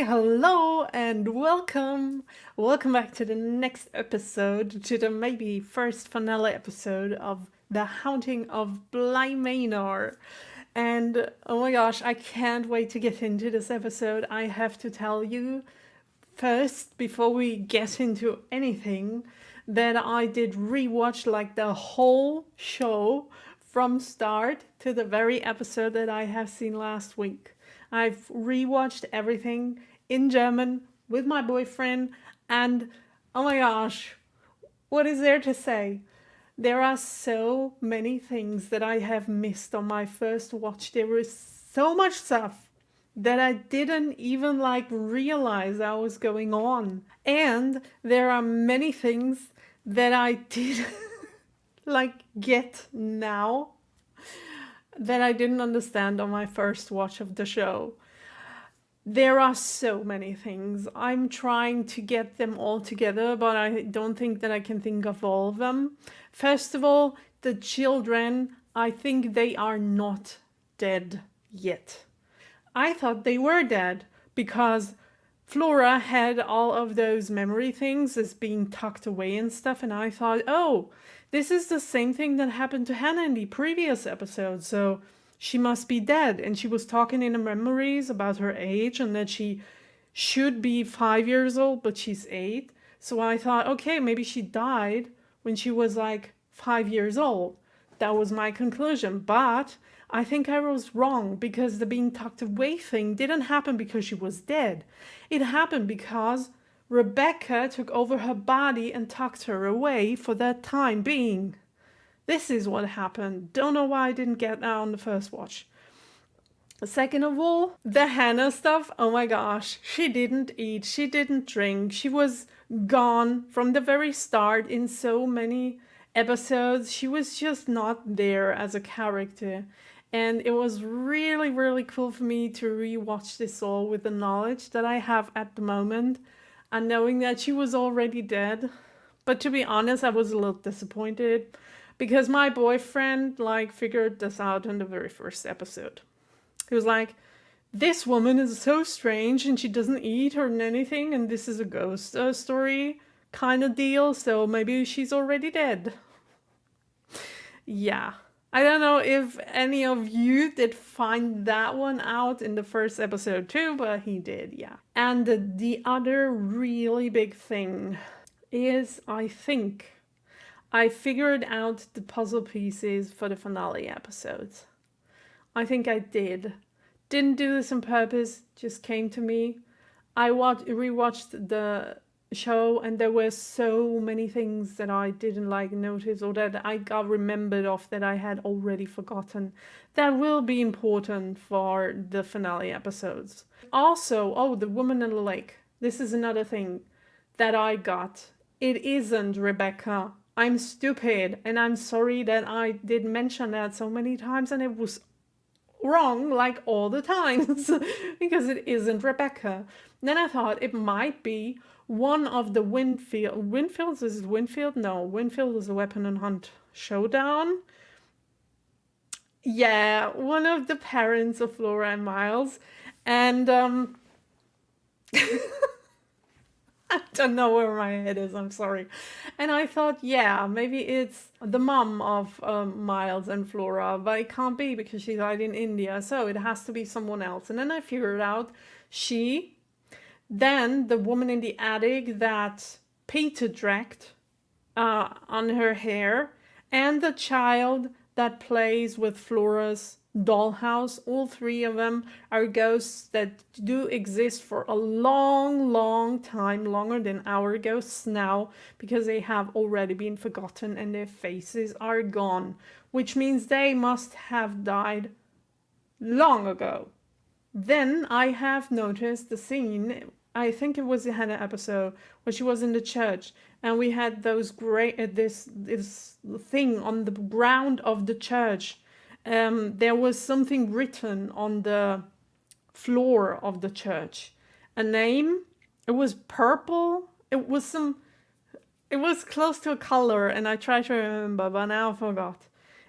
Hello, and welcome. Welcome back to the next episode, to the maybe first finale episode of The Haunting of Bly Manor. And oh my gosh, I can't wait to get into this episode. I have to tell you first, before we get into anything, that I did rewatch like the whole show from start to the very episode that I have seen last week. I've rewatched everything in German with my boyfriend, and oh my gosh, what is there to say? There are so many things that I have missed on my first watch. There was so much stuff that I didn't even realize that was going on. And there are many things that I did get now that I didn't understand on my first watch of the show. There are so many things. I'm trying to get them all together, but I don't think that I can think of all of them. First of all, the children, I think they are not dead yet. I thought they were dead because Flora had all of those memory things as being tucked away and stuff, and I thought, oh, this is the same thing that happened to Hannah in the previous episode, so she must be dead. And she was talking in the memories about her age and that she should be 5 years old, but she's 8. So I thought, okay, maybe she died when she was 5 years old. That was my conclusion. But I think I was wrong, because the being tucked away thing didn't happen because she was dead. It happened because Rebecca took over her body and tucked her away for that time being. This is what happened. Don't know why I didn't get that on the first watch. Second of all, the Hannah stuff, oh my gosh, she didn't eat, she didn't drink, she was gone from the very start in so many episodes. She was just not there as a character. And it was really, really cool for me to rewatch this all with the knowledge that I have at the moment and knowing that she was already dead. But to be honest, I was a little disappointed because my boyfriend figured this out in the very first episode. He was like, this woman is so strange and she doesn't eat or anything, and this is a ghost story kind of deal, so maybe she's already dead. Yeah. I don't know if any of you did find that one out in the first episode too, but he did, yeah. And the other really big thing is, I think I figured out the puzzle pieces for the finale episodes. I think I did. Didn't do this on purpose, just came to me. I rewatched the show, and there were so many things that I didn't notice, or that I got remembered of that I had already forgotten, that will be important for the finale episodes. Also, the woman in the lake. This is another thing that I got. It isn't Rebecca. I'm stupid, and I'm sorry that I did mention that so many times and it was wrong all the times because it isn't Rebecca. Then I thought it might be one of the Winfields. Is it Winfield? No, Winfield is a Weapon and Hunt Showdown. Yeah, one of the parents of Flora and Miles. And I don't know where my head is, I'm sorry. And I thought, yeah, maybe it's the mom of Miles and Flora, but it can't be because she died in India, so it has to be someone else. And then I figured out then the woman in the attic that Peter dragged on her hair, and the child that plays with Flora's dollhouse, all three of them are ghosts that do exist for a long, long time, longer than our ghosts now, because they have already been forgotten and their faces are gone, which means they must have died long ago. Then I have noticed the scene, I think it was the Hannah episode, where she was in the church and we had those this thing on the ground of the church. There was something written on the floor of the church. A name. It was purple. It was close to a color, and I tried to remember, but now I forgot.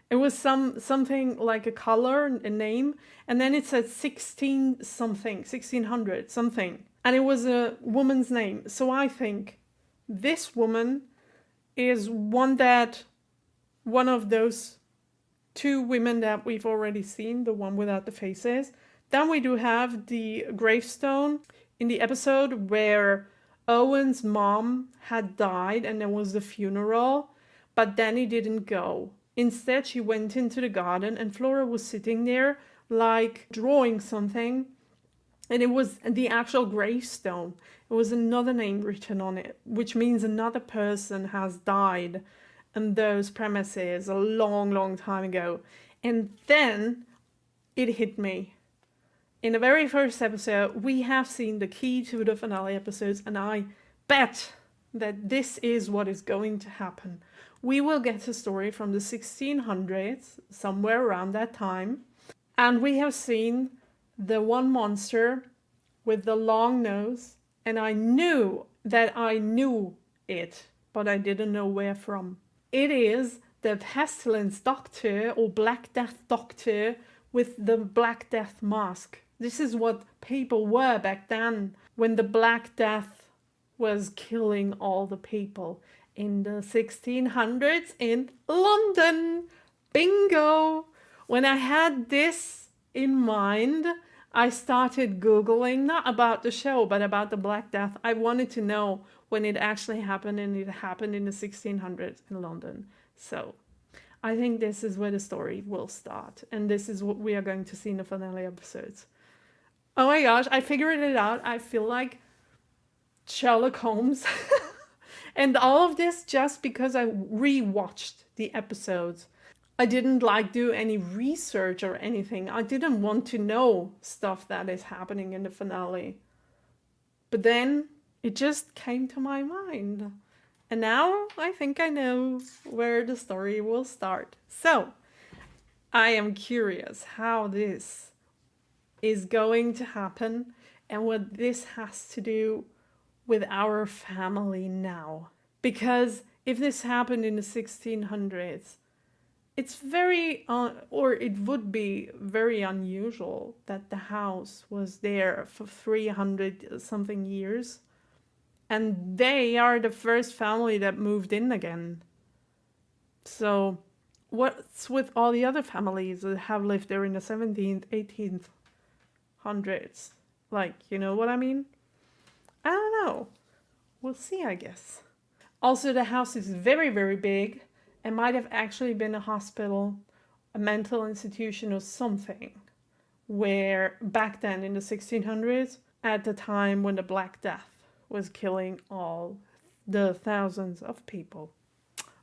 It was something like a color, a name, and then it said 1600 something. and it was a woman's name. So I think this woman is one of those two women that we've already seen, the one without the faces. Then we do have the gravestone in the episode where Owen's mom had died and there was the funeral, but Danny didn't go. Instead, she went into the garden and Flora was sitting there, like drawing something, and it was the actual gravestone. It was another name written on it, which means another person has died on those premises a long, long time ago. And then it hit me. In the very first episode, we have seen the key to the finale episodes, and I bet that this is what is going to happen. We will get a story from the 1600s, somewhere around that time, and we have seen the one monster with the long nose, and I knew that I knew it, but I didn't know where from. It is the Pestilence Doctor, or Black Death Doctor, with the Black Death mask. This is what people were back then, when the Black Death was killing all the people in the 1600s in London. Bingo! When I had this in mind, I started Googling, not about the show, but about the Black Death. I wanted to know when it actually happened, and it happened in the 1600s in London. So I think this is where the story will start, and this is what we are going to see in the finale episodes. Oh my gosh, I figured it out. I feel like Sherlock Holmes. And all of this just because I rewatched the episodes. I didn't do any research or anything. I didn't want to know stuff that is happening in the finale. But then it just came to my mind. And now I think I know where the story will start. So I am curious how this is going to happen and what this has to do with our family now. Because if this happened in the 1600s, it's it would be very unusual that the house was there for 300 something years. And they are the first family that moved in again. So what's with all the other families that have lived there in the 17th, 18th hundreds? You know what I mean? I don't know. We'll see, I guess. Also, the house is very, very big and might have actually been a hospital, a mental institution or something, where back then in the 1600s, at the time when the Black Death was killing all the thousands of people.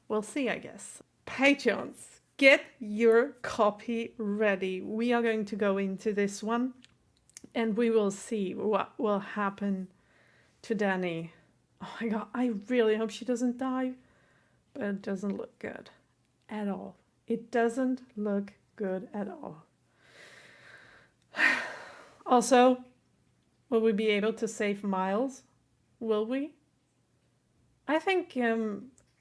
We'll see, I guess. Patreons, get your copy ready. We are going to go into this one and we will see what will happen to Danny. Oh my god, I really hope she doesn't die. But it doesn't look good at all. It doesn't look good at all. Also, will we be able to save Miles? Will we? I think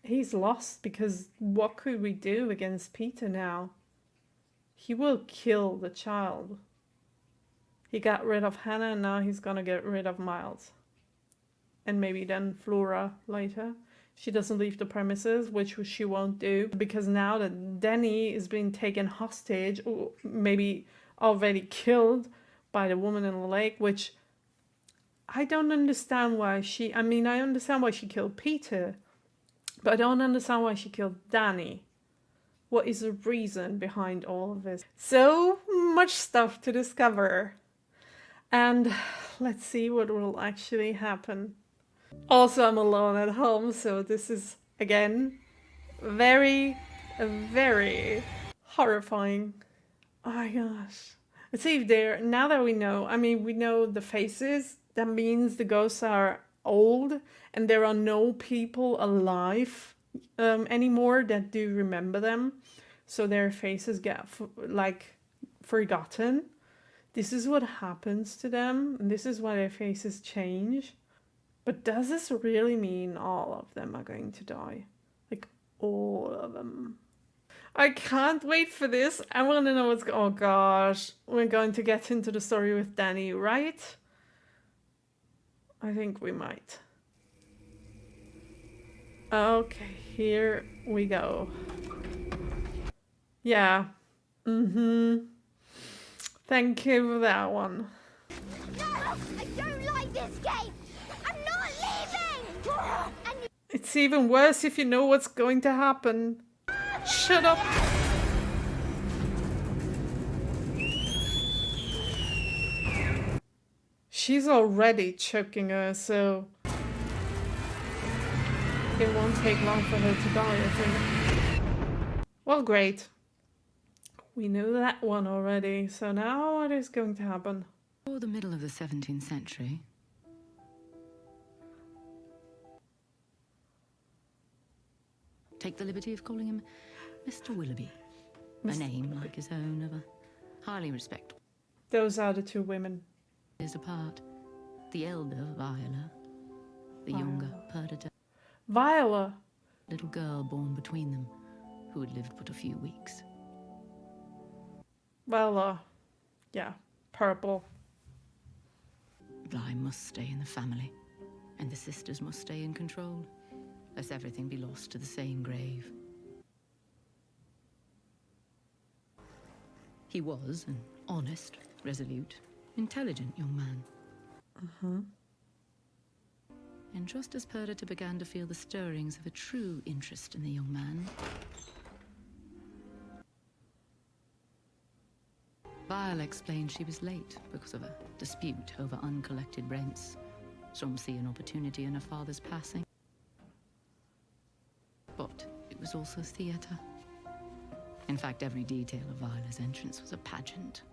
he's lost, because what could we do against Peter now? He will kill the child. He got rid of Hannah and now he's gonna get rid of Miles. And maybe then Flora later. She doesn't leave the premises, which she won't do, because now that Danny is being taken hostage, or maybe already killed by the woman in the lake, which I don't understand why I understand why she killed Peter, but I don't understand why she killed Danny. What is the reason behind all of this? So much stuff to discover. And let's see what will actually happen. Also, I'm alone at home, so this is, again, very, very horrifying. Oh my gosh. Let's see if now that we know, we know the faces, that means the ghosts are old and there are no people alive anymore that do remember them. So their faces get, forgotten. This is what happens to them, and this is why their faces change. But does this really mean all of them are going to die? All of them. I can't wait for this. I want to know oh gosh. We're going to get into the story with Danny, right? I think we might. Okay, here we go. Yeah. Mm-hmm. Thank you for that one. No! I don't like this game! I'm not leaving! And It's even worse if you know what's going to happen. Shut up! She's already choking her, so it won't take long for her to die, I think. Well, great. We knew that one already, so now what is going to happen? Before the middle of the 17th century, take the liberty of calling him Mr. Willoughby, a name like his own of a highly respectable. Those are the two women. Years apart, the elder Viola, the younger Perdita, Viola. little girl born between them, who had lived but a few weeks. Well, yeah, purple. Bly must stay in the family, and the sisters must stay in control, lest everything be lost to the same grave. He was an honest, resolute, intelligent young man. And just as Perdita began to feel the stirrings of a true interest in the young man, Viola explained she was late because of a dispute over uncollected rents. Some see an opportunity in her father's passing. But it was also theatre. In fact, every detail of Viola's entrance was a pageant.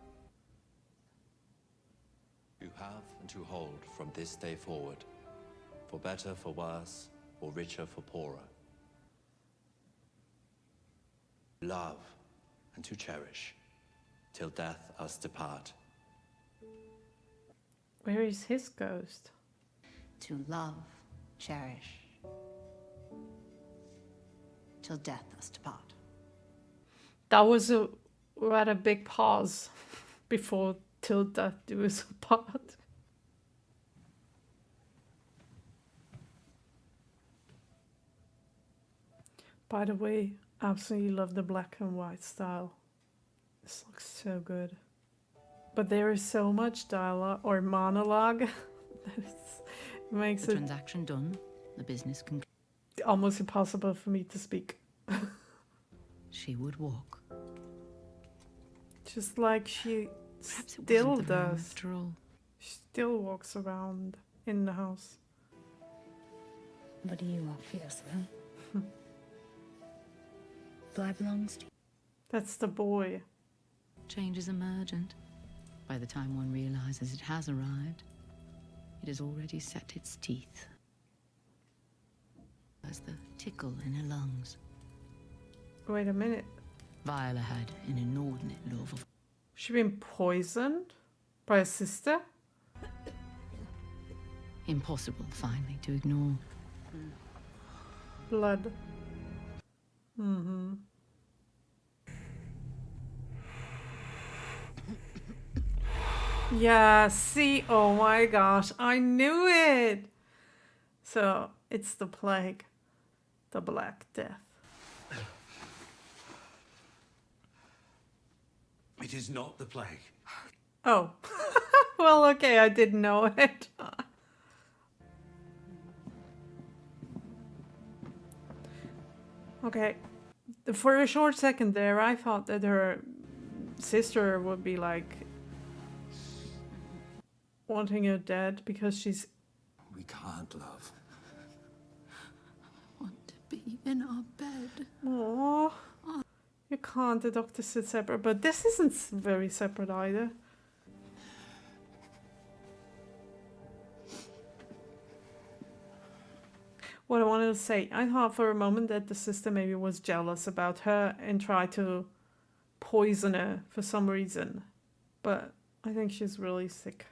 You have and to hold from this day forward, for better, for worse, or richer, for poorer. Love and to cherish, till death us depart. Where is his ghost? To love, cherish, till death us depart. That was a rather big pause before till death do us apart. By the way, absolutely love the black and white style. This looks so good. But there is so much dialogue or monologue that it makes The it transaction done, the business concluded. almost impossible for me to speak. She would walk. Just like she Perhaps it still wasn't the room does. after all. She still walks around in the house. What do you want, Fiona? Bly belongs to you. That's the boy. Change is emergent. By the time one realizes it has arrived, it has already set its teeth. As the tickle in her lungs, Wait a minute. Viola had an inordinate love of She been poisoned by a sister? impossible finally to ignore. Blood. Mm-hmm. Yeah, see, oh my gosh, I knew it! So, it's the plague. The Black Death. It is not the plague. Oh. Well, okay, I didn't know it. Okay. For a short second there, I thought that her sister would be like wanting her dead because she's. We can't love. Want to be in our bed. Aww. You can't, the doctor said separate, but this isn't very separate either. What I wanted to say, I thought for a moment that the sister maybe was jealous about her and tried to poison her for some reason. But I think she's really sick.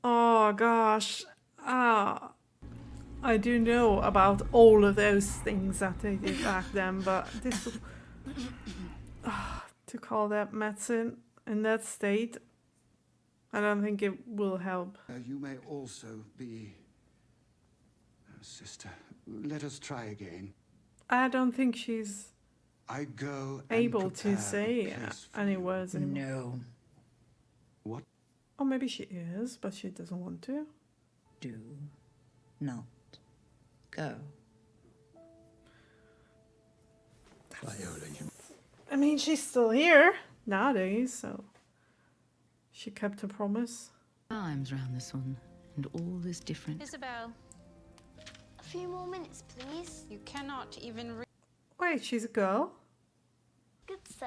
Oh gosh. I do know about all of those things that they did back then, but this... too all that medicine in that state. I don't think it will help. You may also be... Sister, let us try again. I don't think she's I go and able to prepare a say place for any you. words anymore. No. What? Or maybe she is, but she doesn't want to. Do not go. Viola, you... I mean, she's still here nowadays, so she kept her promise. Times round the sun, and all is different. Isabel, a few more minutes, please. You cannot even read. Wait, she's a girl? Good, sir.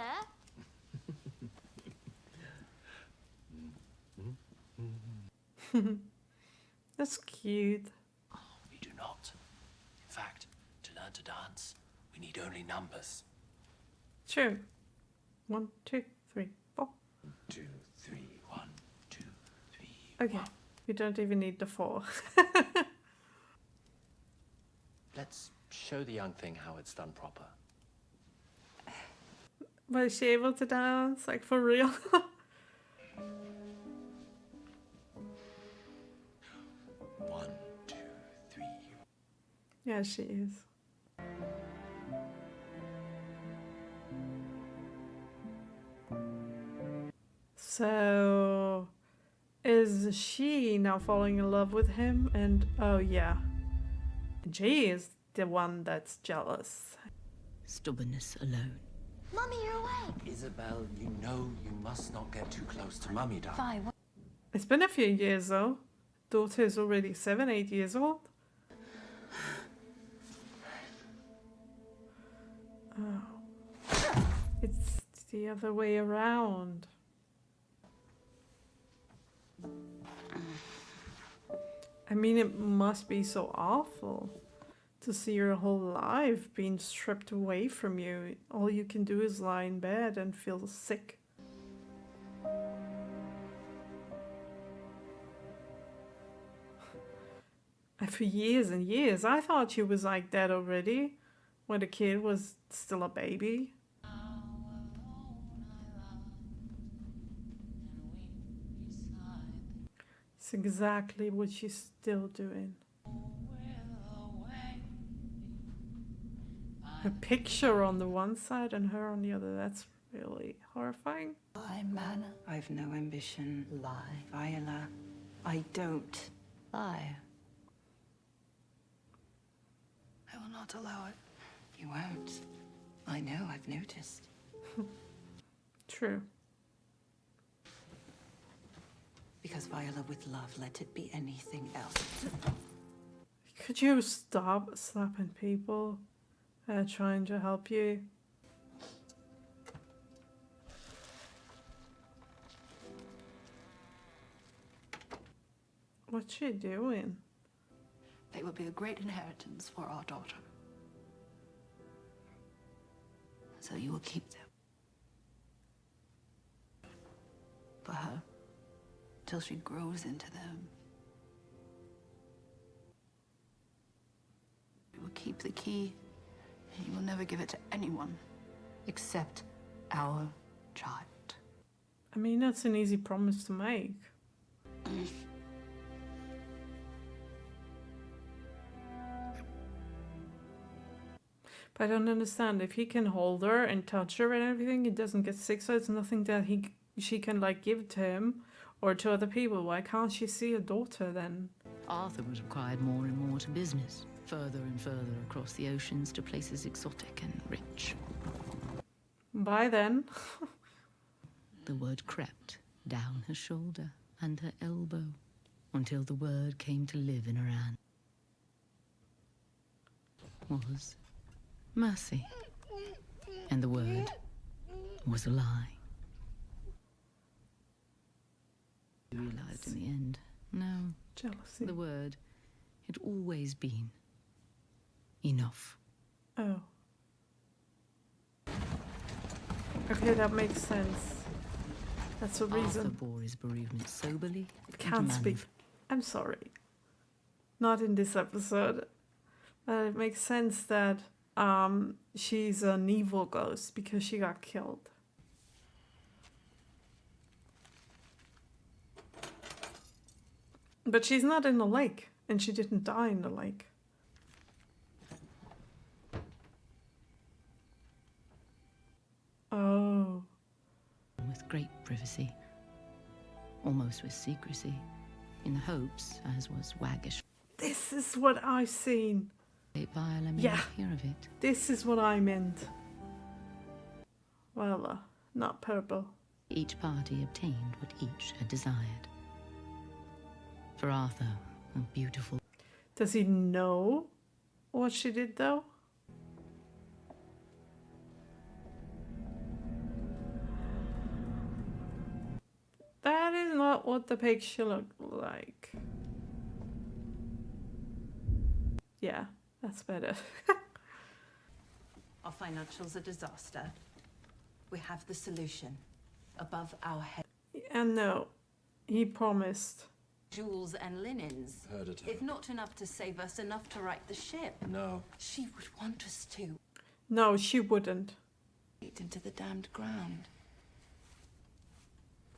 That's cute. We do not. In fact, to learn to dance, we need only numbers. True. 1, 2, 3, 4. 2, 3, 1, 2, 3. Okay. You don't even need the 4. Let's show the young thing how it's done proper. But is she able to dance? Like, for real? 1, 2, 3. Yeah, she is. So, is she now falling in love with him? And, oh yeah, Jay is the one that's jealous. Stubbornness alone. Mummy, you're awake. Isabel, you know you must not get too close to Mummy, darling. Fine. It's been a few years though. Daughter is already 7, 8 years old. Oh. It's the other way around. I mean, it must be so awful to see your whole life being stripped away from you. All you can do is lie in bed and feel sick. And for years and years, I thought she was like that already, when the kid was still a baby. It's exactly what she's still doing. Her picture on the one side and her on the other, that's really horrifying. Bly Manor. I've no ambition. Lie. Viola, I don't lie. I will not allow it. You won't. I know, I've noticed. True. Because Viola, with love, let it be anything else. Could you stop slapping people trying to help you? What's she doing? They will be a great inheritance for our daughter. So you will keep them. For her. Till she grows into them. You will keep the key, and you will never give it to anyone except our child. I mean, that's an easy promise to make. But I don't understand. If he can hold her and touch her and everything, he doesn't get sick, so it's nothing that she can like give to him or to other people. Why can't she see her daughter then? Arthur was required more and more to business, further and further across the oceans to places exotic and rich. By then, The word crept down her shoulder and her elbow until the word came to live in her hand. Was mercy. And the word was a lie. She realized in the end, no, jealousy. the word had always been enough. Oh. Okay, that makes sense. That's a Arthur reason. bore his bereavement soberly. Can't and speak. I'm sorry. Not in this episode. But it makes sense that she's an evil ghost because she got killed. But she's not in the lake, and she didn't die in the lake. Oh. With great privacy, almost with secrecy, in the hopes, as was waggish, This is what I've seen. Viola may Yeah. not hear of it. This is what I meant. Well, not purple. Each party obtained what each had desired. For Arthur, a beautiful Does he know what she did, though? That is not what the picture looked like. Yeah, that's better. Our financials are disaster. We have the solution above our head. And no, he promised. Jewels and linens. Heard it. If not enough to save us, enough to right the ship. No. She would want us to. No, she wouldn't. Into the damned ground.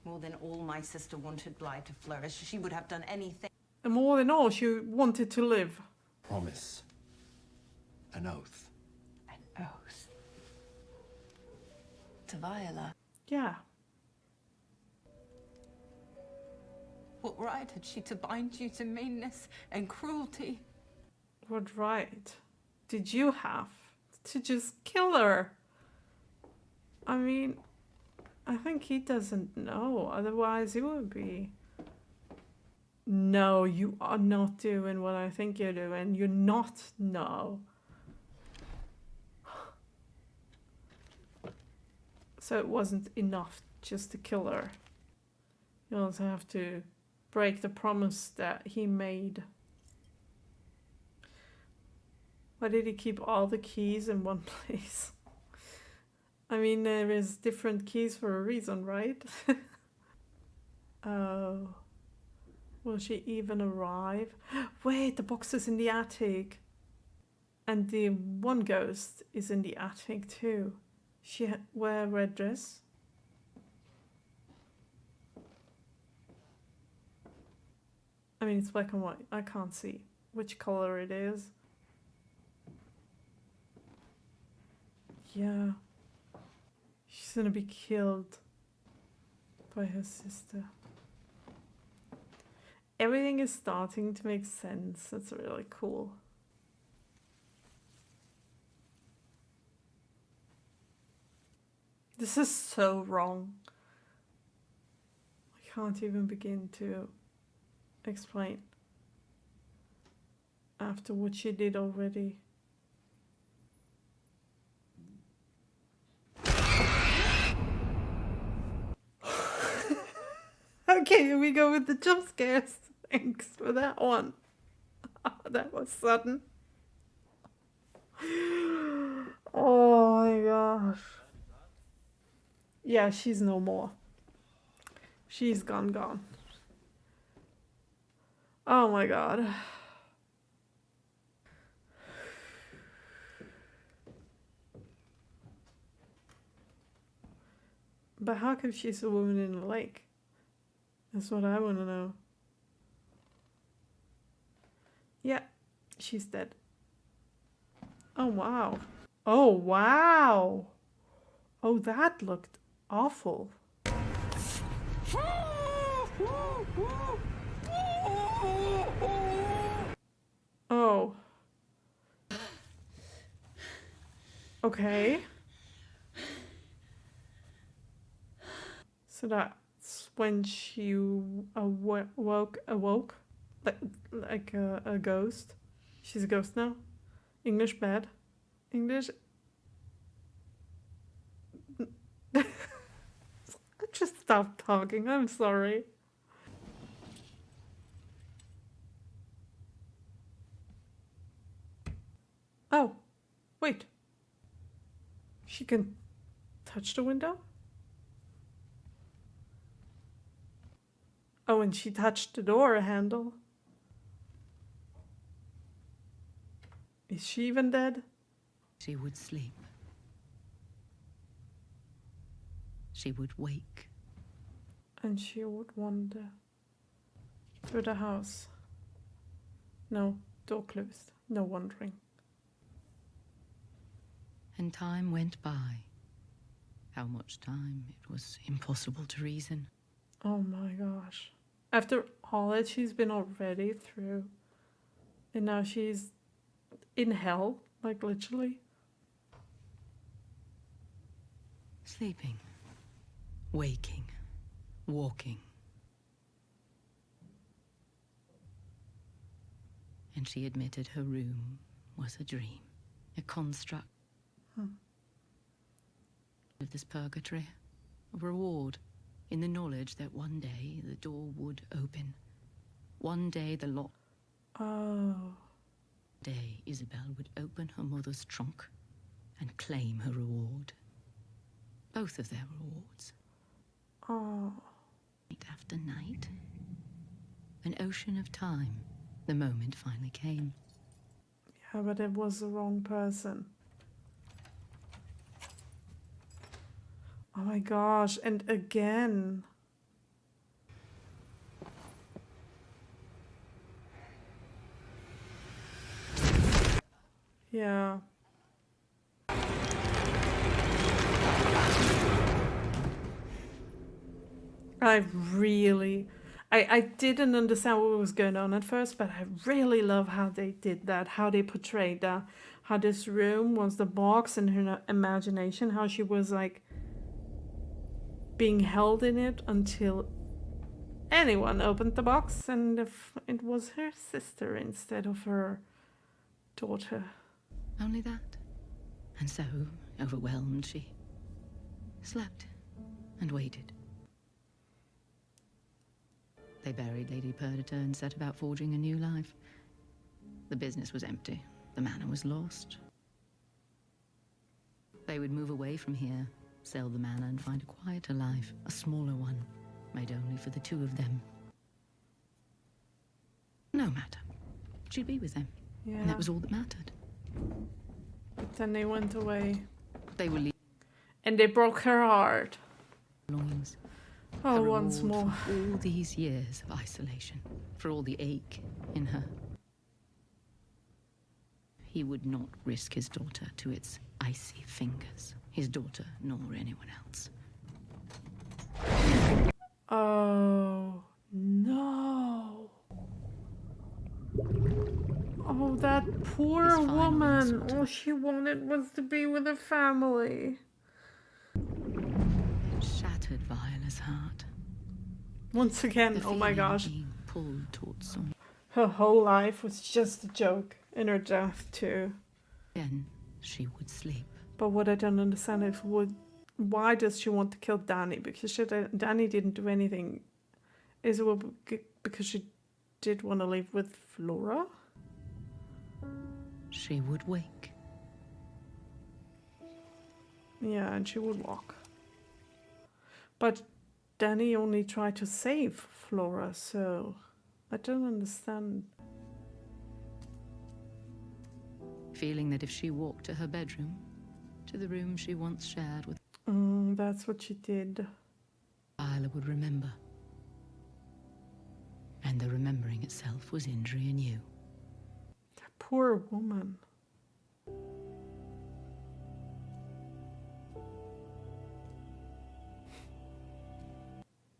More than all my sister wanted Bly to flourish. She would have done anything. And more than all, she wanted to live. Promise. An oath. An oath. To Viola. Yeah. What right had she to bind you to meanness and cruelty? What right did you have to just kill her? I mean, I think he doesn't know. Otherwise, he would be. No, you are not doing what I think you're doing. You're not. No. So it wasn't enough just to kill her. You also have to break the promise that he made. Why did he keep all the keys in one place? I mean, there is different keys for a reason, right? Oh. Will she even arrive? Wait, the box is in the attic. And the one ghost is in the attic too. She wear a red dress. I mean, it's black and white. I can't see which color it is. Yeah. She's gonna be killed by her sister. Everything is starting to make sense. That's really cool. This is so wrong. I can't even begin to explain after what she did already. Okay, here we go with the jump scares. Thanks for that one. That was sudden. Oh my gosh. Yeah, she's no more. She's gone. Oh my god. But how come she's a woman in the lake? That's what I want to know. Yeah, she's dead. Oh wow. Oh wow. Oh, that looked awful. Oh. Okay. So that's when she awoke like a ghost. She's a ghost now. English bad. English. I just stopped talking. I'm sorry. Oh, wait. She can touch the window? Oh, and she touched the door handle. Is she even dead? She would sleep. She would wake. And she would wonder. through the house. No, door closed. No wandering. And time went by. How much time? It was impossible to reason. Oh my gosh. After all that she's been already through, and now she's in hell, like literally. Sleeping, waking, walking. And she admitted her room was a dream, a construct of this purgatory, a reward in the knowledge that one day the door would open. One day the lock. Oh. Day Isabel would open her mother's trunk and claim her reward. Both of their rewards. Oh. Night after night. An ocean of time. The moment finally came. Yeah, but it was the wrong person. Oh my gosh, and again. Yeah. I didn't understand what was going on at first, but I really love how they did that, how they portrayed that, how this room was the box in her imagination, how she was like being held in it until anyone opened the box, and if it was her sister instead of her daughter. Only that. And so, overwhelmed, she slept and waited. They buried Lady Perdita and set about forging a new life. The business was empty. The manor was lost. They would move away from here, sell the manor and find a quieter life, a smaller one, made only for the two of them. No matter. She'd be with them. Yeah. And that was all that mattered. But then they went away. They were leaving And they broke her heart. belongings. Oh, A once reward more. for all these years of isolation, for all the ache in her. He would not risk his daughter to its icy fingers. His daughter, nor anyone else. Oh, no. Oh, that poor His final woman. insult. All she wanted was to be with her family. It shattered Viola's heart. Once again, The oh my feeling of gosh. being pulled towards someone. Her whole life was just a joke. And her death, too. Then she would sleep. But what I don't understand is why does she want to kill Danny? Because Danny didn't do anything. Is it because she did want to live with Flora? She would wake. Yeah, and she would walk. But Danny only tried to save Flora, so I don't understand. Feeling that if she walked to her bedroom, to the room she once shared with That's what she did. Viola would remember. And the remembering itself was injury anew. That poor woman.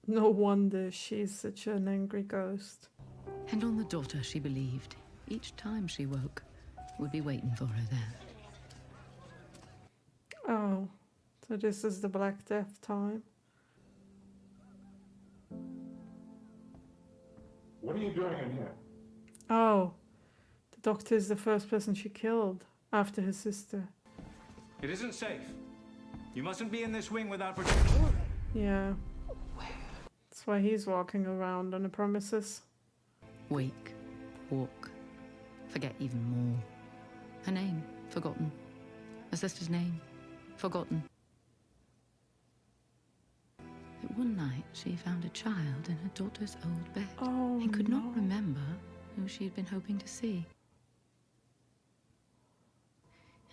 No wonder she's such an angry ghost. And on the daughter she believed, each time she woke, would be waiting for her there. Oh, so this is the Black Death time. What are you doing in here? Oh, the doctor is the first person she killed after her sister. It isn't safe. You mustn't be in this wing without protection. Yeah. That's why he's walking around on the premises. Wake, walk, forget even more. Her name, forgotten. Her sister's name, forgotten. But one night she found a child in her daughter's old bed Oh, and could no. not remember who she had been hoping to see.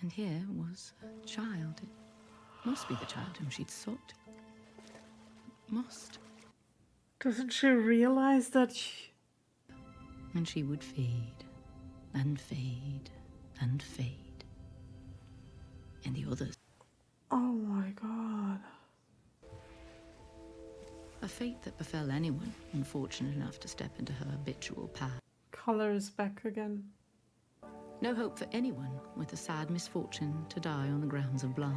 And here was a child. It must be the child whom she'd sought. Must. Doesn't she realize that And she would fade, and fade, and fade. And the others. Oh my god. A fate that befell anyone unfortunate enough to step into her habitual path. Color is back again. No hope for anyone with the sad misfortune to die on the grounds of Bly.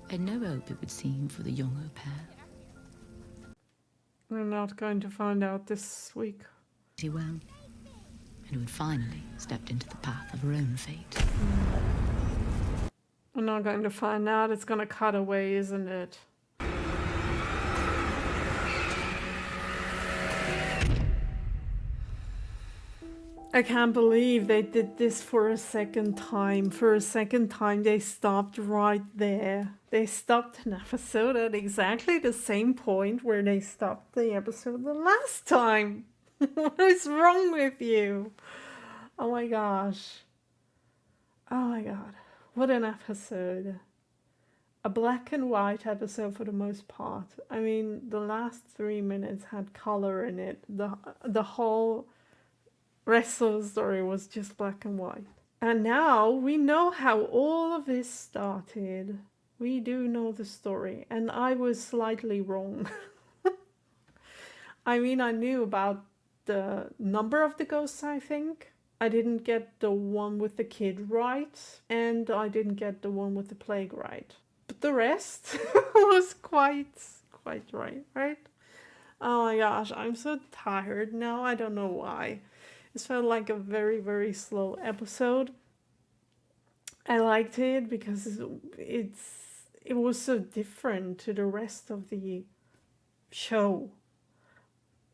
And no hope, it would seem, for the young au pair. We're not going to find out this week. She well, and who had finally stepped into the path of her own fate. We're not going to find out. It's going to cut away, isn't it? I can't believe they did this for a second time. For a second time, they stopped right there. They stopped an episode at exactly the same point where they stopped the episode the last time. What is wrong with you? Oh my gosh. Oh my god. What an episode. A black and white episode for the most part. I mean, the last 3 minutes had color in it. The whole rest of the story was just black and white. And now we know how all of this started. We do know the story. And I was slightly wrong. I mean, I knew about the number of the ghosts, I think. I didn't get the one with the kid right. And I didn't get the one with the plague right. But the rest was quite right? Oh my gosh, I'm so tired now. I don't know why. It felt like a very, very slow episode. I liked it because it was so different to the rest of the show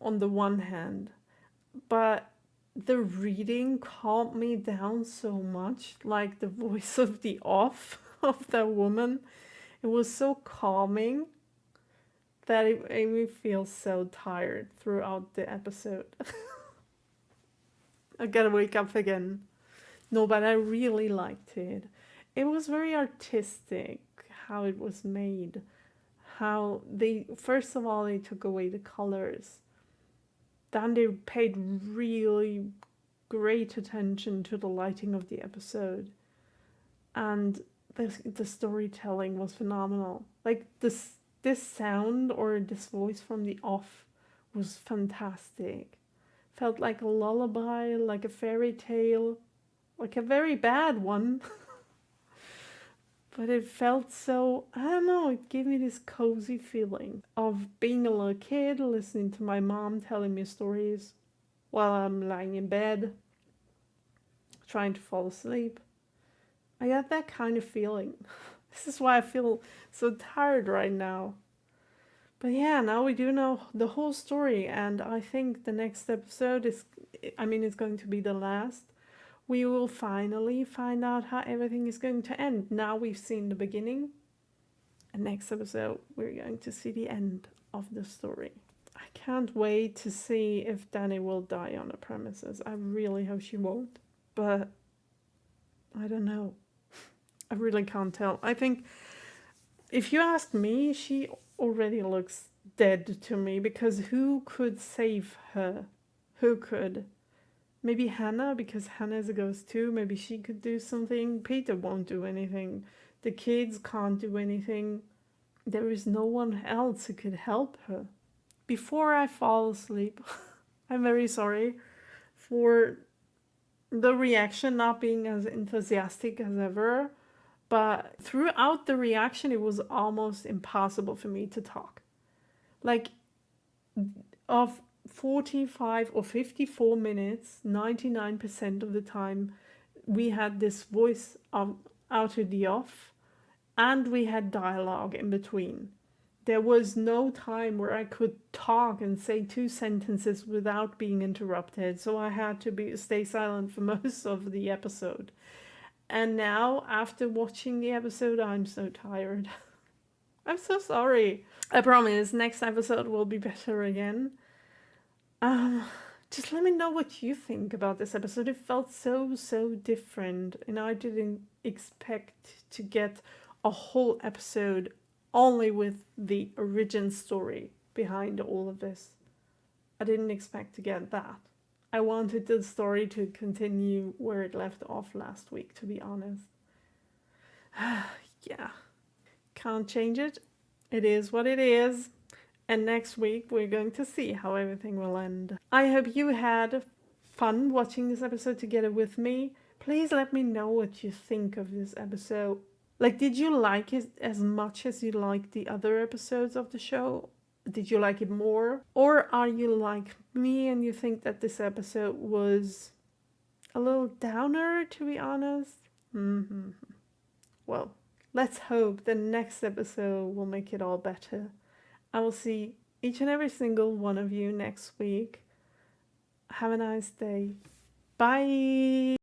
on the one hand. But the reading calmed me down so much, like the voice of the off of that woman. It was so calming that it made me feel so tired throughout the episode. I gotta wake up again. No, but I really liked it. It was very artistic how it was made. How they, first of all, they took away the colors. Then they paid really great attention to the lighting of the episode. And the storytelling was phenomenal. Like this sound or this voice from the off was fantastic. Felt like a lullaby, like a fairy tale, like a very bad one. But it felt so, I don't know, it gave me this cozy feeling of being a little kid, listening to my mom telling me stories while I'm lying in bed, trying to fall asleep. I got that kind of feeling. This is why I feel so tired right now. But yeah, now we do know the whole story, and I think the next episode is, it's going to be the last. We will finally find out how everything is going to end. Now we've seen the beginning, and next episode we're going to see the end of the story. I can't wait to see if Danny will die on the premises. I really hope she won't, but I don't know. I really can't tell. I think if you ask me, she already looks dead to me, because who could save her? Who could? Maybe Hannah, because Hannah is a ghost too. Maybe she could do something. Peter won't do anything. The kids can't do anything. There is no one else who could help her. Before I fall asleep, I'm very sorry for the reaction not being as enthusiastic as ever. But throughout the reaction, it was almost impossible for me to talk. Like, of 45 or 54 minutes, 99% of the time, we had this voice out of the off, and we had dialogue in between. There was no time where I could talk and say 2 sentences without being interrupted, so I had to stay silent for most of the episode. And now, after watching the episode, I'm so tired. I'm so sorry. I promise, next episode will be better again. Just let me know what you think about this episode. It felt so different, and I didn't expect to get a whole episode only with the origin story behind all of this. I didn't expect to get that. I wanted the story to continue where it left off last week, to be honest. Yeah, can't change it. It is what it is. And next week we're going to see how everything will end. I hope you had fun watching this episode together with me. Please let me know what you think of this episode. Like, did you like it as much as you liked the other episodes of the show? Did you like it more? Or are you like me and you think that this episode was a little downer, to be honest? Well, let's hope the next episode will make it all better. I will see each and every single one of you next week. Have a nice day. Bye!